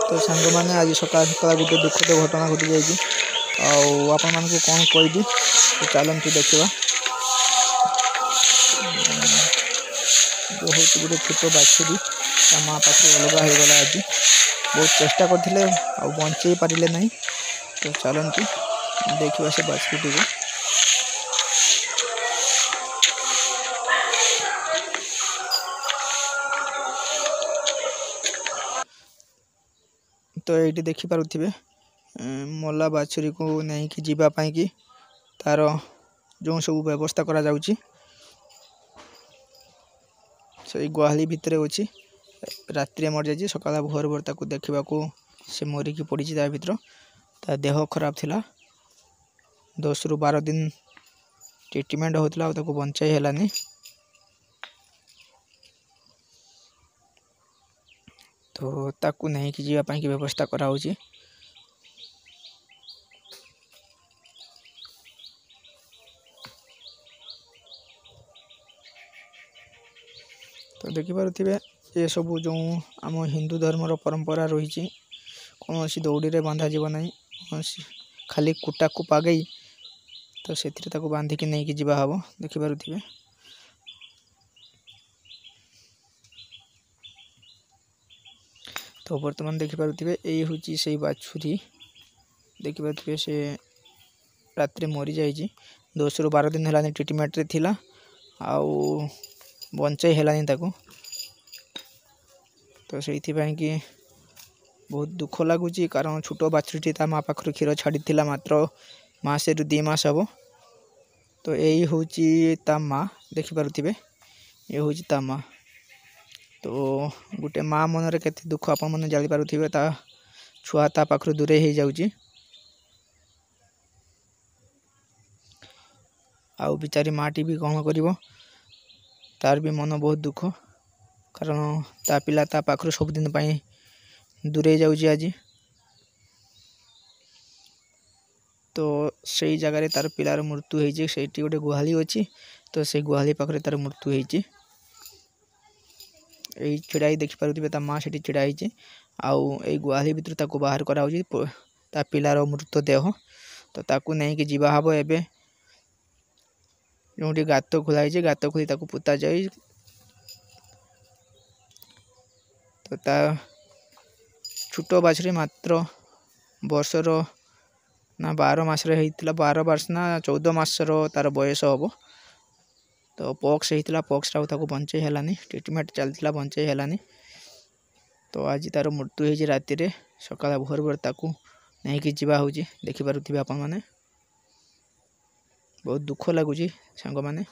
तो सांग मैंने आज सका सका गोटे दुखद घटना घटी जाइए आपण मान कौन कहबी तो चलतु देखा बहुत गोटे छोट बाछुरी माँ पाखे अलग हो गला आज बहुत चेष्टा करते बचे पारे ना तो चलतु देखा से बाछुरी को तो ये देखिपे मल्ला बाछुरी को नहीं कि जीवाई कि तार जो सब व्यवस्था करा जाउची से गुहाली भितर अच्छी रात्रि मर जाए सकाल भोर भोर ताको देखा से मरिकी पड़ी भीतर ता देह खराब थिला 10 ରୁ 12 दिन ट्रीटमेंट होता बंचाई हेलानी तो ताकू नहीं कि जीवाई की व्यवस्था करा होची। तो देखिपे ये सब जो आम हिंदू धर्मर परंपरा रही कौन सी दौड़ी रे बांधा जीव ना खाली कुटा को पागई तो से बांधिक नहीं कि जीवा हम देखिपे तो बर्तमान देखिपे यही हूँ से बाछुरी देखिपे से रात्रि मरी जाइए 10 ରୁ 12 दिन है ट्रीटमेंट रे थिला आउ बंचाई हेलानी ताको तो से कि बहुत दुख लगुच कारण छोट बाछुरी ता माँ पाखर क्षीर छाड़ी मात्र मासे रु 2 मास हम तो यही हूँ ता माँ देखिपे ये हूँ ता माँ तो गोटे माँ मनरे केते दुख आपण मैंने जानी पारे ता छुआ ता पाखर दूरे हो जाऊँगी आउ बिचारी माटी भी कौन कर तार भी मन बहुत दुख कारण ता पिला ता पाखर सबुदिन दूरे जाऊँगी आज तो सही जगह तार पिलार मृत्यु होती से गोटे गुहाली अच्छी तो से गुहाली पाखे तार मृत्यु होती यही छिड़ा देखिपे ता माँ से छिड़ा आउ यही गुहाली भर बाहर करा पिलार मृतदेह तो ताकू नहीं कि जीवा हम एवं जो गात खोलाई गात खोली पोता जाए तो ता छोट बाछुरी मात्र वर्षर ना 12 मास 12 वर्ष ना 14 मास तार बयस हम तो पक्स होता पक्स बंचाई हेलानी ट्रीटमेंट चलता बंचाई हेलानी तो आज तार मृत्यु हो राति सकाल भोर भोर ताकू नहीं कि जीवा हो देखिपे आपण मैंने बहुत दुख लगुच सांग मैंने।